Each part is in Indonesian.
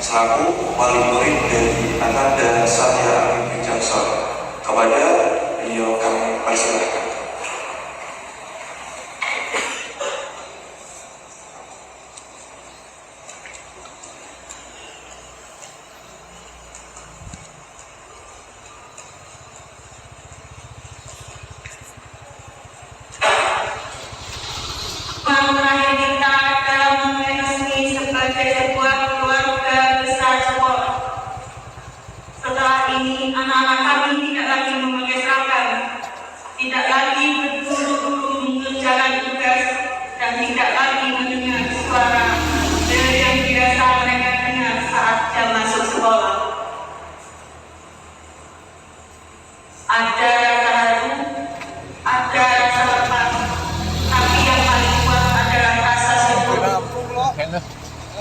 selaku wali murid dari Ananda Satya Arif Wicaksono. Kepada beliau kami persilahkan. Anak-anak kami tidak lagi memakai seragam, tidak lagi berburu-buru mengerjakan tugas, dan tidak lagi mendengar suara yang biasa mereka dengar saat jam masuk sekolah. Ada rasa haru, ada rasa lapar, tapi yang paling kuat adalah rasa syukur.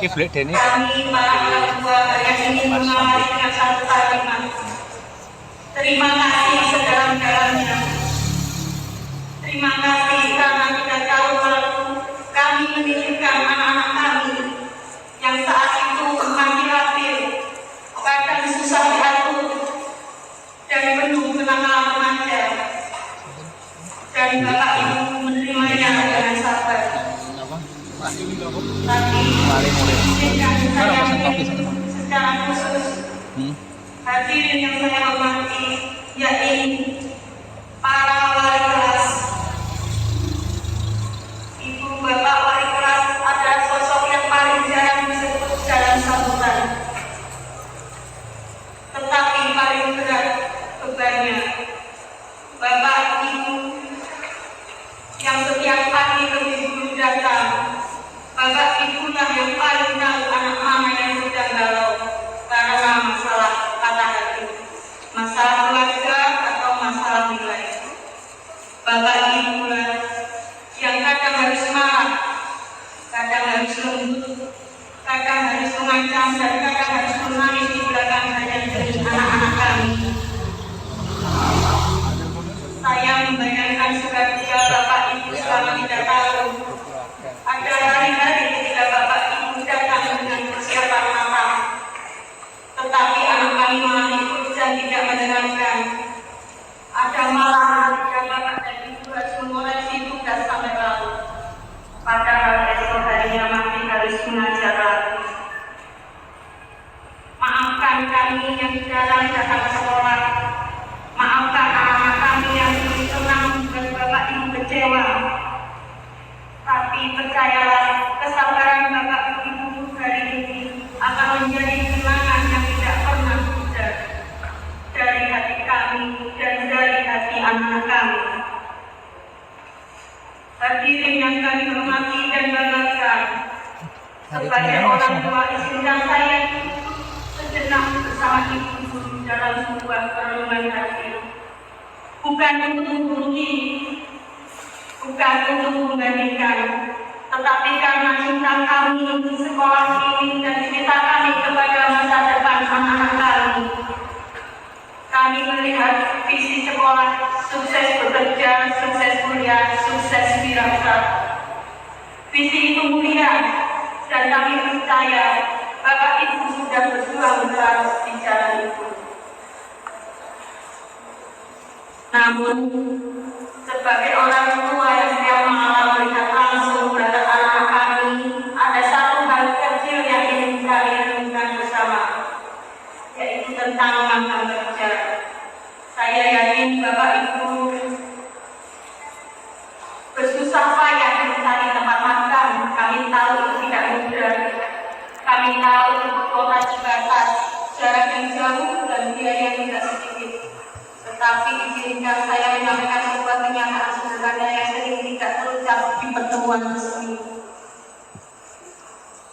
Kami para anak buah yang ingin mengawali dengan satu kalimat. Terima kasih sedalam-dalamnya. Terima kasih karena tidak tahu waktu kami menitipkan anak-anak kami yang saat itu masih labil, kadang susah diatur dan penuh kenangan remaja. Dan Bapak Ibu menerimanya dengan sabar. Tapi izinkan saya secara khusus hadirin yang saya hormati, yakni para wali kelas. Ibu bapak wali kelas adalah sosok yang paling jarang disebut dalam sambutan, tetapi paling berat bebannya. Bapak ibu yang setiap pagi lebih dulu datang, bapak ibulah yang paling tahu anak mana yang sedang galau karena masalah kata hati, masalah keluarga atau masalah nilai. Bapak ibulah yang kadang harus marah, kadang harus lembut, kadang harus mengancam, dan kadang harus menangis di belakang hajat dari anak-anak kami. Saya membayangkan seketika Bapak Ibu selama 3 tahun. Ada hari-hari ketika Bapak Ibu datang dengan persiapan matang, tetapi anak kami malah ikut dan tidak mendengarkan. Ada malah ketika Bapak dan Ibu harus mengoreksi tugas sampai lalu, padahal esok harinya masih harus mengajar lagi. Maafkan kami yang jarang datang ke sekolah. Maafkan anak-anak kami yang lebih senang dan Bapak Ibu kecewa. Tapi percayalah, kesabaran Bapak Ibu hari ini akan menjadi kenangan yang tidak pernah pudar dari hati kami dan dari hati anak-anak kami. Hadirin yang kami hormati dan banggakan, sebagai orang tua, izinkan saya sejenak bersama ibu guru dalam sebuah perenungan hati. Bukan untuk menggurui, bukan untuk membandingkan, tetapi karena cinta kami untuk sekolah ini dan cinta kami kepada masa depan anak-anak kami. Kami melihat visi sekolah sukses bekerja, sukses kuliah, sukses wirausaha. Visi itu mulia dan kami percaya Bapak Ibu sudah berjuang keras di jalan itu. Namun, sebagai orang tua yang setiap malam melihat langsung terhadap anak kami, ada satu hal kecil yang ingin kami renungkan bersama, yaitu tentang makan kerja. Saya yakin Bapak Ibu bersusah payah mencari tempat makan. Kami tahu itu tidak mudah. Kami tahu itu kota terbatas, jarak yang jauh dan biaya yang tidak sedikit. Tetapi izinkan saya menyampaikan sebuah kenyataan sederhana yang sering tidak terucap di pertemuan resmi.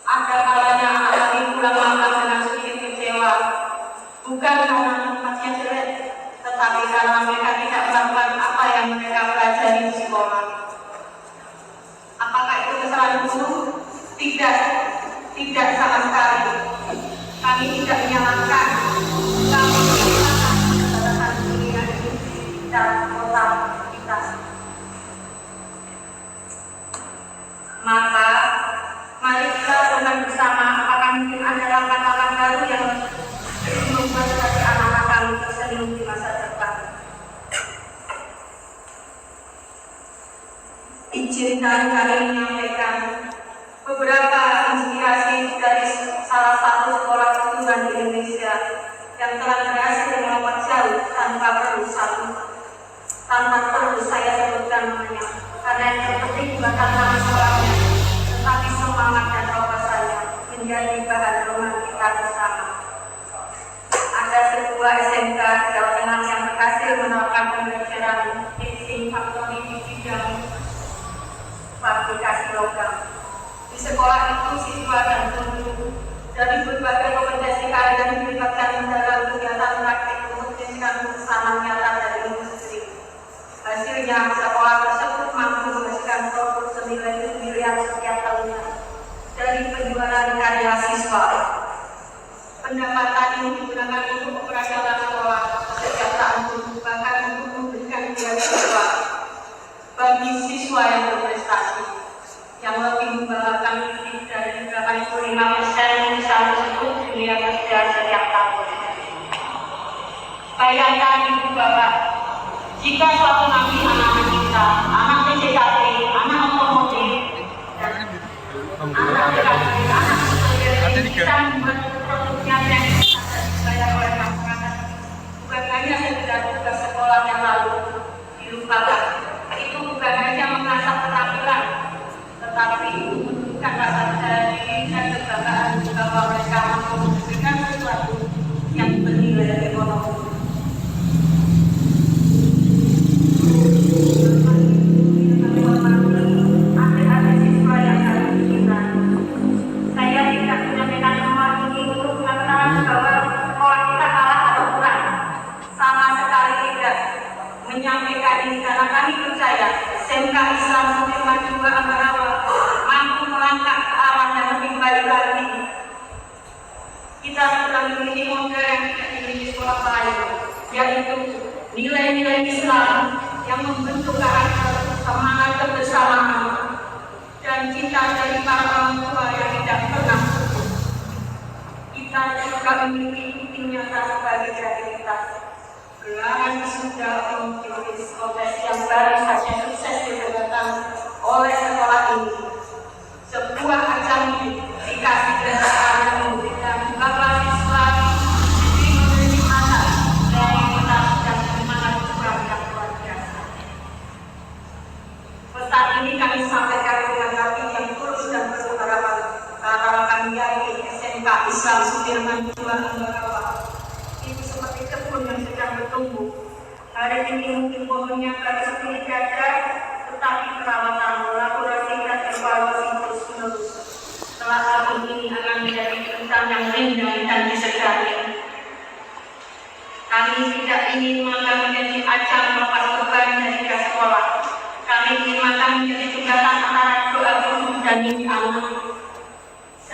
Ada kalanya anak kami pulang malam dengan sedikit kecewa, bukan karena tempatnya jelek, tetapi karena mereka tidak melakukan apa yang mereka pelajari di sekolah. Apakah itu kesalahan guru? Tidak, tidak sama sekali. Kami tidak menyalahkan. Kami menyalahkan kesalahan dunia ini dan kota kita. Maka, mari kita renung bersama apakah mungkin ada langkah-langkah izinkan kami menyampaikan beberapa inspirasi dari salah satu sekolah kejuruan di Indonesia yang telah berhasil melompat jauh tanpa perlu saya sebutkan namanya, karena yang terpenting bukan nama sekolahnya, tetapi semangat dan wawasannya menjadi bahan rumah kita bersama. Ada sebuah SMK di Jawa Tengah yang berhasil menerapkan pembelajaran fixing faktori di bidang fabrikasi logam. Di sekolah itu siswa dan guru dari berbagai kompetensi kalian dilibatkan dalam kegiatan praktik untuk menjadikan kesamaan nyata dari industri. Hasilnya, sekolah tersebut mampu menghasilkan produk senilai miliar setiap tahunnya dari penjualan karya siswa. Pendapatan ini digunakan untuk operasional sekolah, kesejahteraan guru, bahkan untuk memberikan beasiswa bagi siswa yang berprestasi. Yang lebih membanggakan lebih dari 85% usaha tersebut dunia kerja setiap tahun. Bayangkan Ibu Bapak, jika suatu nanti anak-anak kita, anak PJKT, anak otomotif, dan anak PKT, anak sosial bisa membuat produknya yang bisa dibayar oleh masyarakat, bukan hanya sekedar tugas sekolah yang lalu dilupakan. Itu bukan hanya mengasah keterampilan, tetapi menunjukkan rasa percaya diri dan kebanggaan bahwa mereka mampu memberikan sesuatu yang bernilai ekonomi. Adik-adik siswa yang kami cintai, saya tidak menyampaikan semua ini untuk mengatakan bahwa sekolah kita kalah atau kurang. Sama sekali tidak menyampaikan ini karena kami percaya SMK Islam Sudirman II Ambarawa mampu melangkah ke arah yang lebih baik lagi. Kita sudah memiliki model yang tidak dimiliki sekolah lain, yaitu nilai-nilai Islam yang membentuk karakter semangat kebersamaan dan cinta dari para orang tua yang tidak pernah putus. Kita juga memiliki bukti nyata sebagai kreativitas. Gelaran wisuda Olimpiade Profesi yang baru saja sukses dilakukan oleh sekolah ini. Sebuah ajang dikasih keresahan yang memberikan bahwa siswa diberi memiliki mata dari otak dan semangat kurang yang luar biasa. Pesan ini kami sampaikan dengan hati yang tulus dan penuh harapan karena kami yakin SMK Islam Sudirman II Ambarawa itu seperti kebun yang sedang bertumbuh. Hari ini mungkin pohonnya baru sepuluh gajah, tetapi perawatan, kolaborasi dan evaluasi terus-menerus. Setelah tahun ini akan menjadi hutan yang rindang dan disegani. Kami tidak ingin maka menjadi ajang melepas beban dari pihak sekolah. Kami ingin maka menjadi jembatan antara doa guru dan mimpi anak.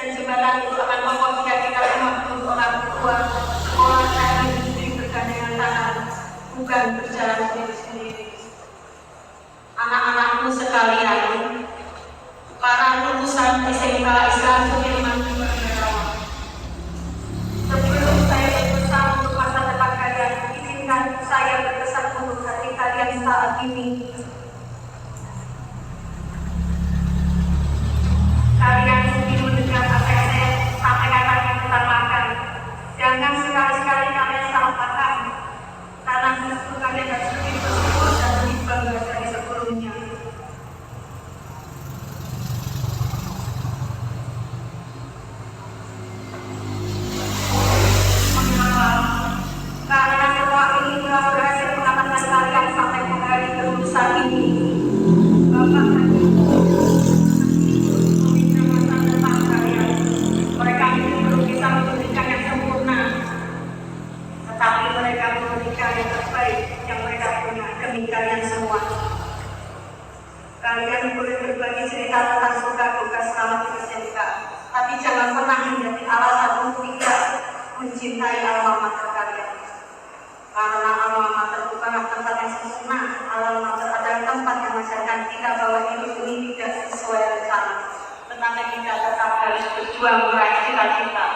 Jembatan itu akan membawa kita semua untuk orang tua sekolah dan industri bergandengan tangan, bukan berjalan sendiri-sendiri. Anak-anakku sekalian, para lulusan SMK Islam Sudirman II Ambarawa, sebelum saya berpesan untuk masa depan kalian, izinkan saya berpesan untuk hati kalian saat ini. Kalian mungkin mendengar apa yang saya sampaikan tadi tentang makan. Jangan sekali-sekali kalian salah paham, karena justru kalian harus lebih bersyukur dan lebih bangga dari sebelumnya. Mengapa? Karena semua ini telah berhasil mengantarkan kalian sampai ke hari kelulusan ini. Bapak mereka itu belum bisa memberikan yang sempurna, tetapi mereka memberikan yang terbaik yang mereka punya demi kalian semua. Kalian boleh berbagi cerita tentang suka duka selama di SMK, tapi jangan pernah menjadi alasan untuk tidak mencintai alma mater kalian. Karena alma mater bukanlah tempat yang sempurna, alma mater adalah tempat yang mengajarkan kita bahwa hidup ini tidak sesuai rencana, tetapi kita tetap harus berjuang meraih cita-cita.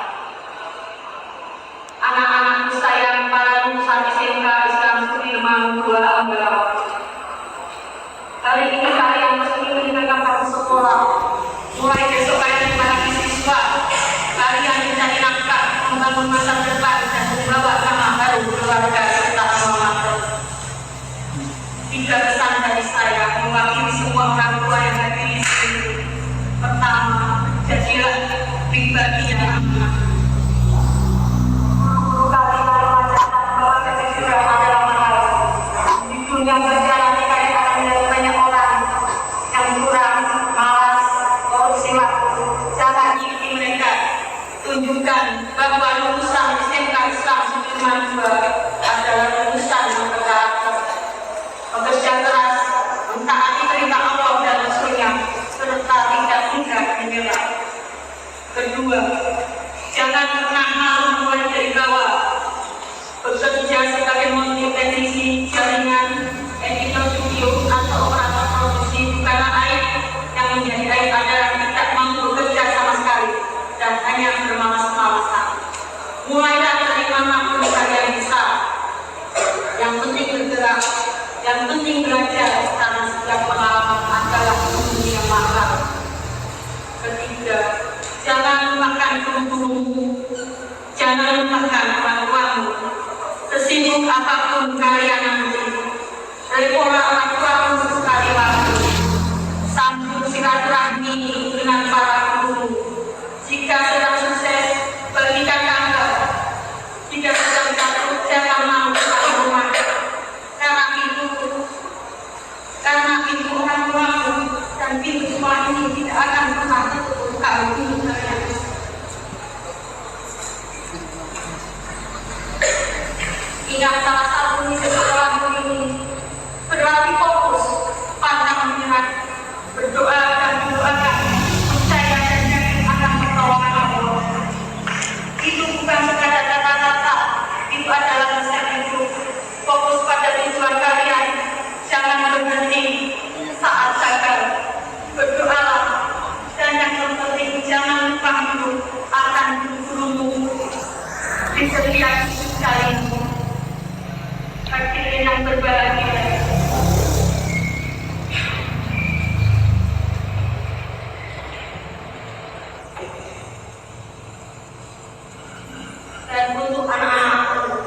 Anak-anakku sayang, para lulusan SMK Islam Sudirman II Ambarawa, kali ini kalian resmi meninggalkan membangun masa depan dan membawa nama baru keluarga serta alma mater. 3 pesan dari saya mewakili semua orang tua yang hadir di sini. Pertama, jadilah pribadi yang amanah. Kali bahwa kejujuran adalah mahal. Di dunia berjalan dikali akan melihat banyak orang yang kurang, malas, korupsi waktu. Jangan ikuti mereka. Tunjukkan bahwa lulusan SMK Islam Sudirman II adalah lulusan yang berat, bekerja keras, mentaati perintah Allah dan Rasulnya, serta tidak mudah menyerah. Kedua, jangan pernah malu mulai dari bawah. Bekerja sebagai model teknisi, jaringan, editor video, atau operator produksi bukanlah aib. Yang menjadi aib adalah tidak mampu bekerja sama sekali dan hanya bermalas-malasan. Mulailah dari manapun kalian bisa. Yang penting bergerak, yang penting belajar, karena setiap pengalaman adalah ilmu yang mahal. Ketiga, jangan lupakan guru-gurumu, jangan lupakan orang tuamu. Sesibuk apapun kalian nanti, dari orang tuamu sekali waktu, sambung silaturahmi dengan para guru. Jika sedang sukses, bagikan kantor. Jika sedang jatuh, jangan mau satu rumah. Karena ibu orang tuamu dan pintu sekolah ini tidak akan pernah tutup kalau ibu kalian. Ingat salah satu misi sekolahmu ini, berlatih fokus, pantang menyerah, berdoa dan mendoakan, percaya dan yakin akan pertolongan Allah. Itu bukan sekadar kata-kata, itu adalah resep hidup. Fokus pada tujuan kalian, jangan berhenti saat gagal. Berdoalah, dan yang terpenting jangan lupa hidup akan guru-gurumu di setiap hidup kalian. Hadirin yang berbahagia, dan untuk anak-anakku,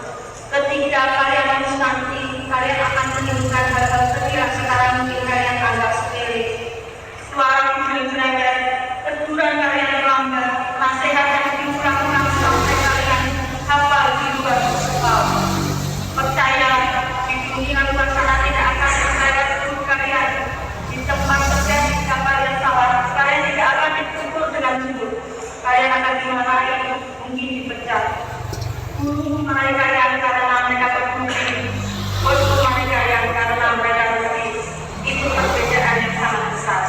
ketika kalian lulus nanti, kalian akan menemukan hal-hal kecil yang sekarang mungkin kalian anggap sepele. Suara kucing berada, teguran kalian lambat, nasihat yang diulang-ulang sampai kalian hafal di luar kepala. Percaya, di dunia luar sana tidak akan ada guru kalian. Di tempat kerja jika kalian salah, kalian tidak akan ditegur dengan jujur. Kalian akan dimarahi, mungkin dipecat. Guru memarahi kalian karena mereka berbudi, bos memarahi kalian karena mereka berbudi. Itu perbedaan yang sangat besar.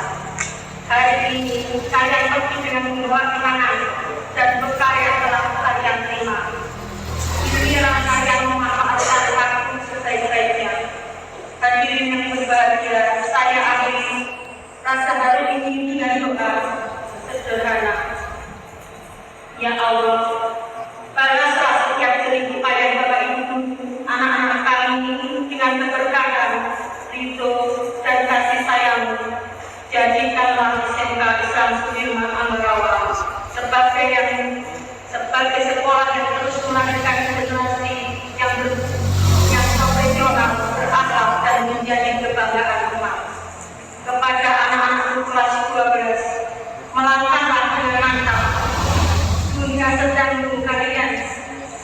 Hari ini kalian pergi dengan membawa kenangan dan bekal yang telah kalian terima. Inilah kalian memanfaatkan waktu sebaik-baiknya. Hadirin yang berbahagia, saya akhiri rasa hari ini dengan doa sederhana. Ya Allah, balaslah setiap jerih payah Bapak Ibu, anak-anak kami dengan keberkahan, ridho, dan kasih sayang. Jadikanlah SMK Islam Sudirman Ambarawa sebagai sekolah yang terus melahirkan generasi yang profesional, berakhlak, dan menjadi kebanggaan umat. Kepada anak-anak kelas 12, melangkahlah dengan mantap. Dunia sedang menunggu kalian.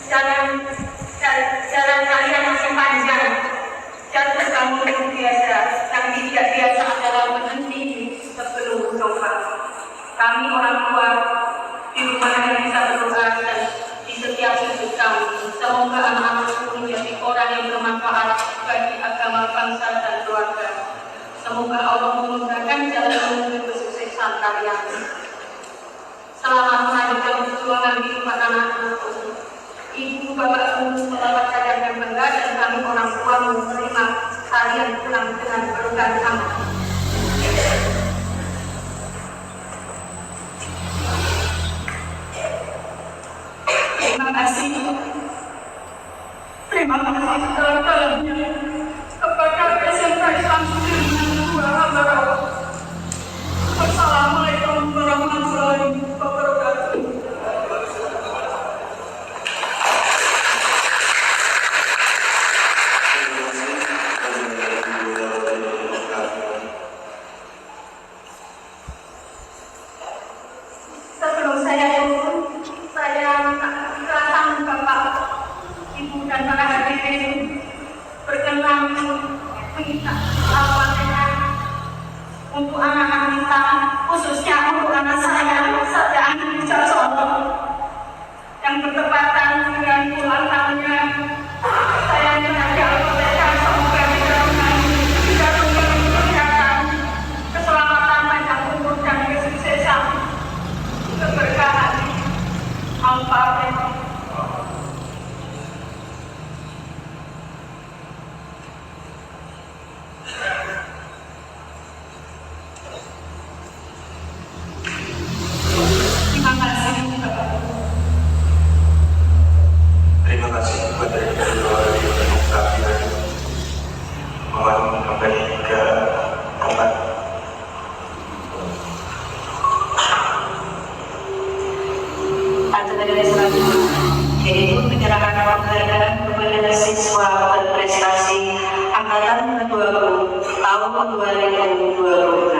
Jalan kalian masih panjang. Jatuh kamu yang biasa, yang tidak biasa adalah berhenti sebelum mencoba. Kami orang tua di rumah yang bisa berdoa dan di setiap sudut kami. Semoga anak-anakku menjadi orang yang bermanfaat bagi agama, bangsa, dan keluarga. Semoga Allah memudahkan jalan menuju kesuksesan kalian. Selamat melanjutkan perjuangan di rumah anak-anakku. Ibu, bapak, guru, selamat kalian yang bangga, dan kami orang tua menerima kalian pulang dengan pelukan hangat. Terima kasih. Terima kasih sedalam-dalamnya kepada SMK Islam Sudirman II Ambarawa. Wassalamualaikum warahmatullahi wabarakatuh. dengan keikhlasan Bapak, Ibu dan para hadirin berkenan minta awalnya untuk anak-anak kita, khususnya untuk anak saya, Satya Andi Wicaksono, yang bertepatan dengan ulang tahunnya. Saya mengajak mereka semoga tidak memberi kesehatan, keselamatan, panjang umur dan kesuksesan, keberkahan. Al-Fatihah. Terima kasih. Terima kasih kepada kedua demokrasi dan mohon kembali ke tempat. Acara selanjutnya yaitu penyerahan penghargaan kepada siswa berprestasi angkatan ke-20 tahun 2020.